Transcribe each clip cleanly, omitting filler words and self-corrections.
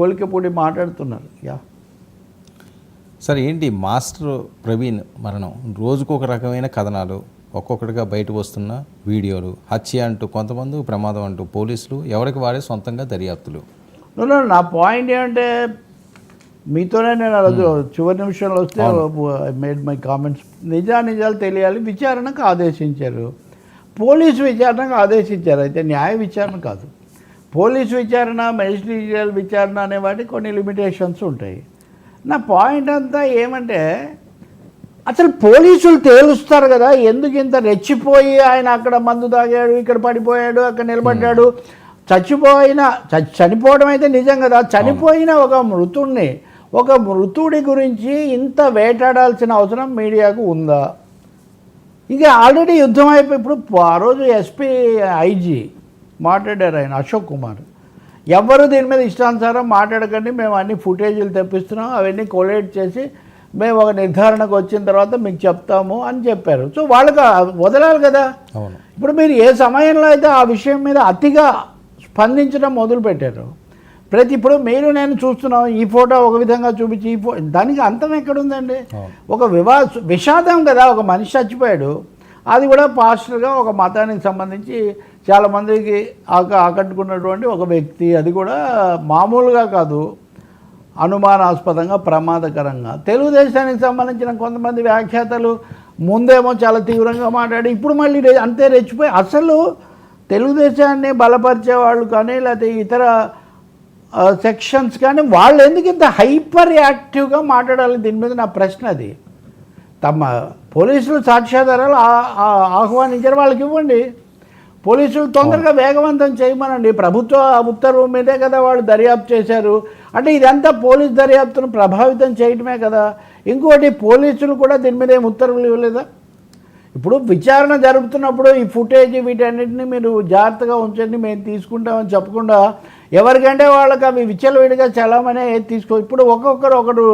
కొలికపూడి మాట్లాడుతున్నారు. సార్ ఏంటి మాస్టర్ ప్రవీణ్ మరణం రోజుకు ఒక రకమైన కథనాలు ఒక్కొక్కటిగా బయటకు వస్తున్న వీడియోలు, హత్య అంటూ కొంతమంది, ప్రమాదం అంటూ పోలీసులు, ఎవరికి వారే సొంతంగా దర్యాప్తులు. నా పాయింట్ ఏమంటే మీతోనే నేను రోజు చివరి నిమిషంలో వస్తే మేడ్ మై కామెంట్స్. నిజాలు తెలియాలి, విచారణకు ఆదేశించారు. పోలీసు విచారణకు ఆదేశించారు, అయితే న్యాయ విచారణ కాదు. పోలీసు విచారణ, మెజిస్ట్రేరియల్ విచారణ అనే వాటికి కొన్ని లిమిటేషన్స్ ఉంటాయి. నా పాయింట్ అంతా ఏమంటే అసలు పోలీసులు తేలుస్తారు కదా, ఎందుకు ఇంత రెచ్చిపోయి ఆయన అక్కడ మందు తాగాడు, ఇక్కడ పడిపోయాడు, అక్కడ నిలబడ్డాడు, చనిపోవడం అయితే నిజం కదా, చనిపోయిన ఒక మృతుడి గురించి ఇంత వేటాడాల్సిన అవసరం మీడియాకు ఉందా? ఇక ఆల్రెడీ యుద్ధం అయిపోయి ఇప్పుడు ఆ రోజు ఎస్పీ ఐజీ మాట్లాడారు, ఆయన అశోక్ కుమార్, ఎవ్వరూ దీని మీద ఇష్టానుసారం మాట్లాడకండి, మేము అన్ని ఫుటేజీలు తెప్పిస్తున్నాం, అవన్నీ కొలేట్ చేసి మేము ఒక నిర్ధారణకు వచ్చిన తర్వాత మీకు చెప్తాము అని చెప్పారు. సో వాళ్ళకి వదలాలి కదా. ఇప్పుడు మీరు ఏ సమయంలో అయితే ఆ విషయం మీద అతిగా స్పందించడం మొదలుపెట్టారు, ఇప్పుడు మీరు నేను చూస్తున్నాం, ఈ ఫోటో ఒక విధంగా చూపించి దానికి అంతం ఎక్కడుందండి? ఒక విషాదం కదా, ఒక మనిషి చచ్చిపోయాడు, అది కూడా పాస్టర్గా ఒక మతానికి సంబంధించి చాలామందికి ఆకట్టుకున్నటువంటి ఒక వ్యక్తి, అది కూడా మామూలుగా కాదు, అనుమానాస్పదంగా ప్రమాదకరంగా. తెలుగుదేశానికి సంబంధించిన కొంతమంది వ్యాఖ్యాతలు ముందేమో చాలా తీవ్రంగా మాట్లాడి ఇప్పుడు మళ్ళీ అంతే రెచ్చిపోయి, అసలు తెలుగుదేశాన్ని బలపరిచే వాళ్ళు కానీ లేకపోతే ఇతర సెక్షన్స్ కానీ వాళ్ళు ఎందుకు ఇంత హైపర్ యాక్టివ్గా మాట్లాడాలి దీని మీద నా ప్రశ్న. అది తమ పోలీసులు సాక్ష్యాధారాలు ఆహ్వానించారు, వాళ్ళకి ఇవ్వండి. పోలీసులు తొందరగా వేగవంతం చేయమనండి. ప్రభుత్వ ఉత్తర్వు మీదే కదా వాళ్ళు దర్యాప్తు చేశారు. అంటే ఇదంతా పోలీస్ దర్యాప్తును ప్రభావితం చేయటమే కదా. ఇంకోటి, పోలీసులు కూడా దీని మీద ఏం ఉత్తర్వులు ఇవ్వలేదా? ఇప్పుడు విచారణ జరుపుతున్నప్పుడు ఈ ఫుటేజ్ వీటన్నిటిని మీరు జాగ్రత్తగా ఉంచండి, మేము తీసుకుంటామని చెప్పకుండా ఎవరికంటే వాళ్ళకి అవి విచ్చలవిడిగా చలామనే ఇప్పుడు ఒకరు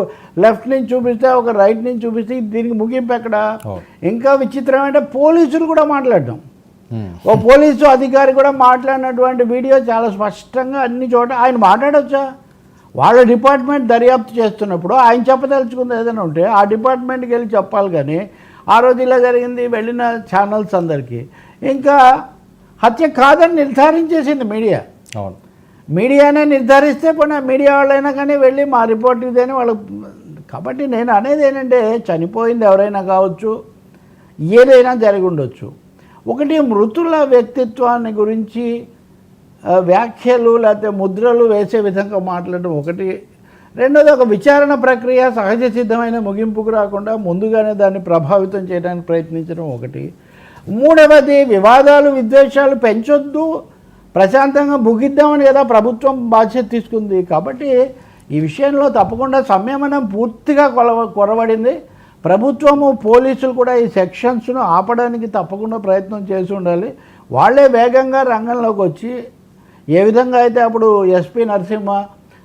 లెఫ్ట్ నుంచి చూపిస్తే, ఒక రైట్ నుంచి చూపిస్తే దీనికి ముగింపు ఎక్కడ? ఇంకా విచిత్రం అంటే పోలీసులు కూడా మాట్లాడడం, ఓ పోలీసు అధికారి కూడా మాట్లాడినటువంటి వీడియో చాలా స్పష్టంగా అన్ని చోట ఆయన మాట్లాడొచ్చా? వాళ్ళ డిపార్ట్మెంట్ దర్యాప్తు చేస్తున్నప్పుడు ఆయన చెప్పదలుచుకుంది ఏదైనా ఉంటే ఆ డిపార్ట్మెంట్కి వెళ్ళి చెప్పాలి. కానీ ఆ రోజు ఇలా జరిగింది వెళ్ళిన ఛానల్స్ అందరికీ ఇంకా హత్య కాదని నిర్ధారించేసింది మీడియా. మీడియానే నిర్ధారిస్తే పోనీ మీడియా వాళ్ళైనా కానీ వెళ్ళి మా రిపోర్ట్ ఇదేని వాళ్ళకి. కాబట్టి నేను అనేది ఏంటంటే చనిపోయింది ఎవరైనా కావచ్చు, ఏదైనా జరిగి ఉండొచ్చు. ఒకటి, మృతుల వ్యక్తిత్వాన్ని గురించి వ్యాఖ్యలు లేకపోతే ముద్రలు వేసే విధంగా మాట్లాడడం ఒకటి. రెండోది, ఒక విచారణ ప్రక్రియ సహజ సిద్ధమైన ముగింపుకు రాకుండా ముందుగానే దాన్ని ప్రభావితం చేయడానికి ప్రయత్నించడం ఒకటి. మూడవది, వివాదాలు విద్వేషాలు పెంచొద్దు, ప్రశాంతంగా ముగిద్దామని కదా ప్రభుత్వం బాధ్యత తీసుకుంది. కాబట్టి ఈ విషయంలో తప్పకుండా సంయమనం పూర్తిగా కొరవడింది. ప్రభుత్వము, పోలీసులు కూడా ఈ సెక్షన్స్ను ఆపడానికి తప్పకుండా ప్రయత్నం చేసి ఉండాలి. వాళ్ళే వేగంగా రంగంలోకి వచ్చి ఏ విధంగా అయితే అప్పుడు ఎస్పీ నరసింహ,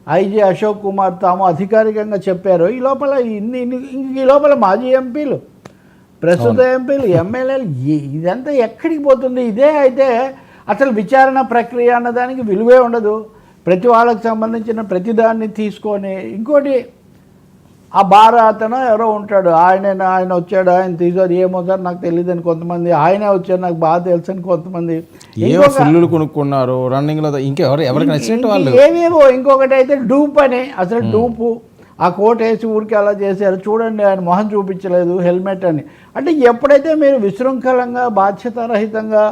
ఐజీ అశోక్ కుమార్ తాము అధికారికంగా చెప్పారో ఈ లోపల మాజీ ఎంపీలు, ప్రస్తుత ఎంపీలు, ఎమ్మెల్యేలు ఇదంతా ఎక్కడికి పోతుంది? ఇదే అయితే అసలు విచారణ ప్రక్రియ అన్నదానికి విలువే ఉండదు. ప్రతి వాళ్ళకి సంబంధించిన ప్రతిదాన్ని తీసుకొని ఇంకోటి, ఆ అతను ఎవరో ఉంటాడు, ఆయన వచ్చాడు, ఆయన తీసుకోదు, ఏమో సార్ నాకు తెలియదని కొంతమంది, ఆయనే వచ్చారు నాకు బాగా తెలుసు అని కొంతమంది, కొనుక్కున్నారు రన్నింగ్లో ఏవేవో. ఇంకొకటి అయితే డూప్ అని, అసలు డూపు, ఆ కోట్ వేసి ఊరికి అలా చేశారు, చూడండి ఆయన మొహం చూపించలేదు, హెల్మెట్ అని. అంటే ఎప్పుడైతే మీరు విశృంఖలంగా, బాధ్యతారహితంగా,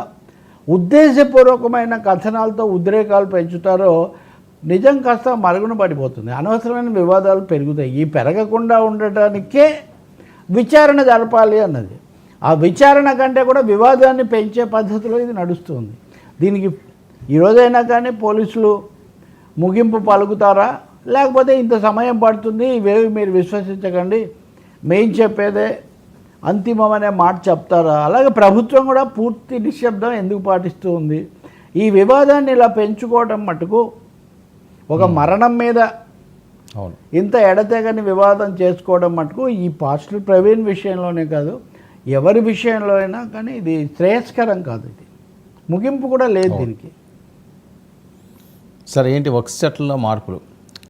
ఉద్దేశపూర్వకమైన కథనాలతో ఉద్రేకాలు పెంచుతారో నిజం కాస్త మరుగున పడిపోతుంది, అనవసరమైన వివాదాలు పెరుగుతాయి. ఈ పెరగకుండా ఉండటానికే విచారణ జరపాలి అన్నది. ఆ విచారణ కంటే కూడా వివాదాన్ని పెంచే పద్ధతిలో ఇది నడుస్తుంది. దీనికి ఈరోజైనా కానీ పోలీసులు ముగింపు పలుకుతారా, లేకపోతే ఇంత సమయం పడుతుంది, ఇవేవి మీరు విశ్వసించకండి, మేము చెప్పేదే అంతిమమనే మాట చెప్తారా? అలాగే ప్రభుత్వం కూడా పూర్తి నిశ్శబ్దం ఎందుకు పాటిస్తూ ఉంది? ఈ వివాదాన్ని ఇలా పెంచుకోవడం మటుకు, ఒక మరణం మీద ఇంత ఎడతెగని వివాదం చేసుకోవడం మటుకు ఈ పాస్టర్ ప్రవీణ్ విషయంలోనే కాదు, ఎవరి విషయంలో అయినా కానీ ఇది శ్రేయస్కరం కాదు. ఇది ముగింపు కూడా లేదు దీనికి. సరే, ఏంటి వక్స్ చట్టంలో మార్పులు?